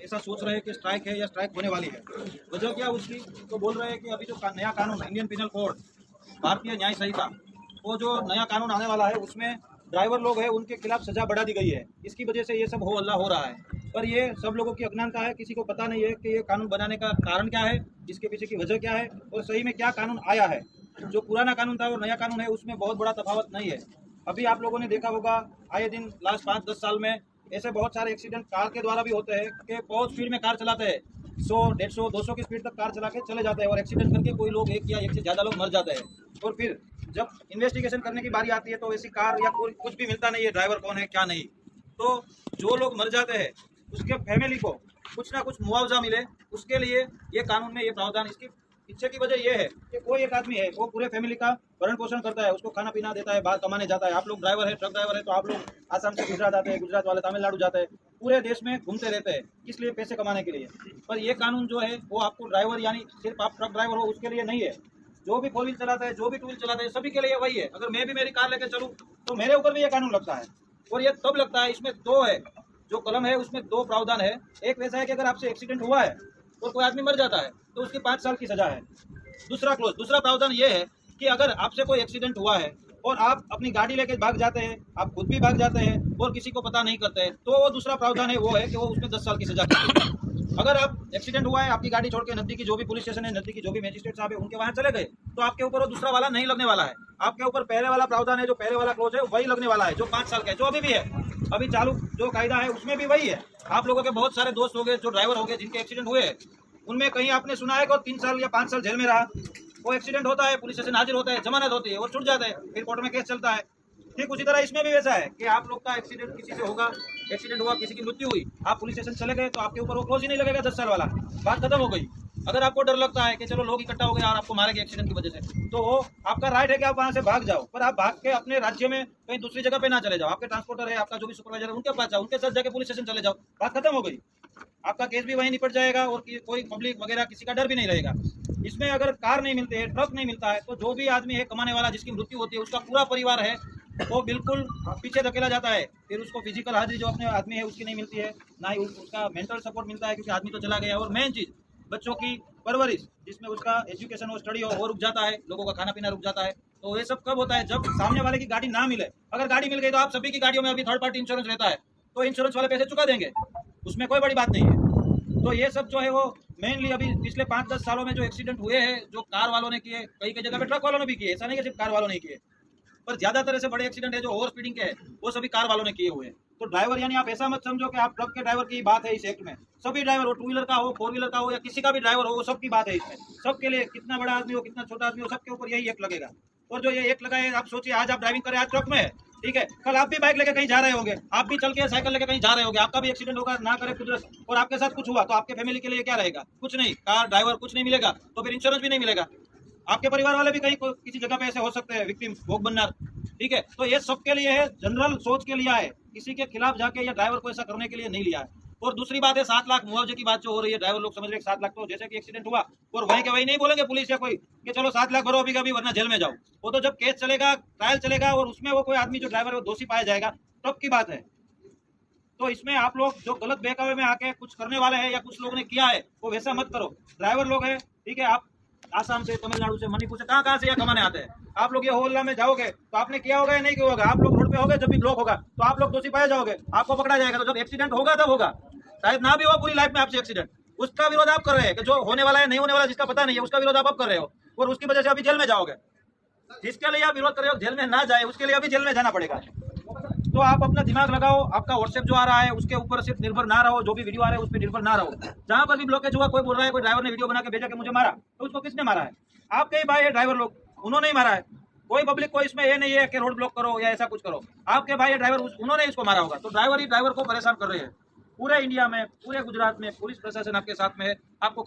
ऐसा सोच रहे हैं कि स्ट्राइक है या स्ट्राइक होने वाली है। वजह क्या उसकी, तो बोल रहे हैं कि अभी जो नया कानून इंडियन पिनल कोड, भारतीय न्याय संहिता, वो जो नया कानून आने वाला है उसमें ड्राइवर लोग हैं उनके खिलाफ सजा बढ़ा दी गई है। इसकी वजह से ये सब हो हल्ला हो रहा है। पर ये सब लोगों की अज्ञानता है, किसी को पता नहीं है कि ये कानून बनाने का कारण क्या है, इसके पीछे की वजह क्या है और सही में क्या कानून आया है। जो पुराना कानून था और नया कानून है उसमें बहुत बड़ा तफावत नहीं है। अभी आप लोगों ने देखा होगा आए दिन लास्ट 5-10 साल में ऐसे बहुत सारे एक्सीडेंट कार के द्वारा भी होते हैं कि बहुत स्पीड में कार चलाते हैं, 100, 150, 200 की स्पीड तक कार चला के चले जाते हैं और एक्सीडेंट करके कोई लोग एक या एक से ज़्यादा लोग मर जाते हैं। और फिर जब इन्वेस्टिगेशन करने की बारी आती है तो ऐसी कार या कुछ भी मिलता नहीं है, ड्राइवर कौन है क्या नहीं। तो जो लोग मर जाते हैं उसके फैमिली को कुछ ना कुछ मुआवजा मिले, उसके लिए ये कानून में ये प्रावधान। इसकी पीछे की वजह यह है कि कोई एक आदमी है वो पूरे फैमिली का भरण पोषण करता है, उसको खाना पीना देता है, बाहर कमाने जाता है। आप लोग ड्राइवर है, ट्रक ड्राइवर है, तो आप लोग आसाम से गुजरात आते हैं, गुजरात वाले तमिलनाडु जाते हैं, पूरे देश में घूमते रहते हैं, किस लिए? पैसे कमाने के लिए। पर ये कानून जो है वो आपको ड्राइवर यानी सिर्फ आप ट्रक ड्राइवर हो उसके लिए नहीं है, जो भी 4 व्हील चलाता है, जो भी 2 व्हील चलाता है, सभी के लिए वही है। अगर मैं भी मेरी कार लेकर चलूँ तो मेरे ऊपर भी ये कानून लगता है। और ये तब लगता है, इसमें 2 है, जो कलम है उसमें 2 प्रावधान है। एक वैसा है कि अगर आपसे एक्सीडेंट हुआ है और कोई आदमी मर जाता है तो उसकी 5 साल की सजा है। दूसरा प्रावधान ये है कि अगर आपसे कोई एक्सीडेंट हुआ है और आप अपनी गाड़ी लेके भाग जाते हैं, आप खुद भी भाग जाते हैं और किसी को पता नहीं करते हैं, तो वो दूसरा प्रावधान है, वो है कि वो उसमें 10 साल की सजा है। अगर आप एक्सीडेंट हुआ है, आपकी गाड़ी छोड़ के नजदीकी जो भी पुलिस स्टेशन है, नजदीकी जो भी मजिस्ट्रेट साहब है, उनके वहां चले गए, तो आपके ऊपर वो दूसरा वाला नहीं लगने वाला है। आपके ऊपर पहले वाला प्रावधान है, जो पहले वाला क्लोज है वही लगने वाला है, जो 5 साल का है, जो अभी भी है, अभी चालू जो कायदा है उसमें भी वही है। आप लोगों के बहुत सारे दोस्त हो गए जो ड्राइवर हो गए जिनके एक्सीडेंट हुए हैं, उनमें कहीं आपने सुना है कि 3 साल या 5 साल जेल में रहा। वो एक्सीडेंट होता है, पुलिस स्टेशन हाजिर होता है, जमानत होती है, वो छूट जाता है, फिर कोर्ट में केस चलता है। ठीक उसी तरह इसमें भी वैसा है कि आप लोग का एक्सीडेंट किसी से होगा, एक्सीडेंट हुआ, किसी की मृत्यु हुई, आप पुलिस स्टेशन चले गए तो आपके ऊपर वो क्लोज ही नहीं लगेगा 10 साल वाला, बात खत्म हो गई। अगर आपको डर लगता है कि चलो लोग इकट्ठा हो गए और आपको मारेंगे एक्सीडेंट की वजह से, तो वो आपका राइट है कि आप वहां से भाग जाओ, पर आप भाग के अपने राज्य में कहीं दूसरी जगह पे ना चले जाओ। आपके ट्रांसपोर्टर है, आपका जो भी सुपरवाइजर है, उनके पास जाओ, उनके साथ जाके पुलिस स्टेशन चले जाओ, बात खत्म हो गई। आपका केस भी वहीं निपट जाएगा और कोई पब्लिक वगैरह किसी का डर भी नहीं रहेगा। इसमें अगर कार नहीं मिलती है, ट्रक नहीं मिलता है, तो जो भी आदमी है कमाने वाला जिसकी मृत्यु होती है, उसका पूरा परिवार है वो बिल्कुल पीछे धकेला जाता है। फिर उसको फिजिकल हाजिरी जो अपने आदमी है उसकी नहीं मिलती है, ना ही उसका मेंटल सपोर्ट मिलता है क्योंकि आदमी तो चला गया। और मेन चीज बच्चों की परवरिश, जिसमें उसका एजुकेशन और स्टडी हो रुक जाता है, लोगों का खाना पीना रुक जाता है। तो ये सब कब होता है? जब सामने वाले की गाड़ी ना मिले। अगर गाड़ी मिल गई तो आप सभी की गाड़ियों में अभी थर्ड पार्टी इंश्योरेंस रहता है, तो इंश्योरेंस वाले पैसे चुका देंगे, उसमें कोई बड़ी बात नहीं है। तो ये सब जो है वो मेनली अभी पिछले 5-10 सालों में जो एक्सीडेंट हुए हैं, जो कार वालों ने किए, कई कई जगह पे ट्रक वालों ने भी किए, ऐसा नहीं कि सिर्फ कार वालों ने किए, पर ज्यादातर ऐसे बड़े एक्सीडेंट है जो ओवर स्पीडिंग के हैं वो सभी कार वालों ने किए हुए हैं। तो ड्राइवर यानी आप ऐसा मत समझो कि आप ट्रक के ड्राइवर की बात है इस एक्ट में, सभी ड्राइवर हो, 2 व्हीलर का हो, 4 व्हीलर का हो या किसी का भी ड्राइवर हो, वो सबकी बात है इसमें। सबके लिए, कितना बड़ा आदमी हो, कितना छोटा आदमी हो, सबके ऊपर यही एक्ट लगेगा। और जो ये एक्ट लगा है, आप सोचिए आज आप ड्राइविंग करें, आज ट्रक में है, ठीक है, कल आप भी बाइक लेके कहीं जा रहे होंगे, आप भी चल के साइकिल लेके कहीं जा रहे होंगे, आपका भी एक्सीडेंट होगा, ना करे कुदरत, और आपके साथ कुछ हुआ तो आपके फैमिली के लिए क्या रहेगा? कुछ नहीं, कार ड्राइवर कुछ नहीं मिलेगा, तो फिर इंश्योरेंस भी नहीं मिलेगा। आपके परिवार वाले भी कहीं किसी जगह पे ऐसे हो सकते हैं, विक्टिम, भोग बनना, ठीक है। तो ये सबके लिए है, जनरल सोच के लिया है, किसी के खिलाफ जाके या ड्राइवर को ऐसा करने के लिए नहीं लिया है। और दूसरी बात है 7 लाख मुआवजे की बात जो हो रही है, ड्राइवर लोग समझ रहे 7 लाख तो जैसे कि एक्सीडेंट हुआ और वहीं के वहीं नहीं बोलेंगे पुलिस या कोई कि चलो 7 लाख भरो अभी का भी वरना जेल में जाओ। वो तो जब केस चलेगा, ट्रायल चलेगा और उसमें वो कोई आदमी जो ड्राइवर है वो दोषी पाया जाएगा, तब की बात है। तो इसमें आप लोग जो गलत बहकावे में आके कुछ करने वाले हैं या कुछ लोगों ने किया है वो वैसा मत करो। ड्राइवर लोग है, ठीक है, आप आसाम से, तमिलनाडु से, मणिपुर से, कहाँ से यहाँ कमाने आते हैं। आप लोग ये होल्ला में जाओगे तो आपने किया होगा या नहीं किया होगा, आप लोग रोड पे होगे, जब भी ब्लॉक होगा तो आप लोग दोषी पाए जाओगे, आपको पकड़ा जाएगा। तो जब एक्सीडेंट होगा तब होगा, शायद ना भी हो पूरी लाइफ में आपसे एक्सीडेंट, उसका विरोध आप कर रहे हैं कि जो होने वाला है नहीं होने वाला जिसका पता नहीं है उसका विरोध आप अब कर रहे हो, और उसकी वजह से अभी जेल में जाओगे। जिसके लिए आप विरोध कर रहे हो जेल में ना जाए उसके लिए अभी जेल में जाना पड़ेगा। तो आप अपना दिमाग लगाओ, आपका व्हाट्सएप जो आ रहा है उसके ऊपर सिर्फ निर्भर ना रहो, जो भी वीडियो आ रहा है उस पर निर्भर ना रहो। जहां पर भी ब्लॉकेज हुआ, कोई बोल रहा है कोई ड्राइवर ने वीडियो बना के भेजा कि मुझे मारा, तो उसको किसने मारा है? आपके ही भाई है ड्राइवर लोग, उन्होंने ही मारा है। कोई पब्लिक को इसमें ये नहीं है कि रोड ब्लॉक करो या ऐसा कुछ करो, आपके भाई है ड्राइवर, उन्होंने इसको मारा होगा। तो ड्राइवर ही ड्राइवर को परेशान कर रहे हैं। पूरे इंडिया में, पूरे गुजरात में पुलिस प्रशासन आपके साथ में है, आपको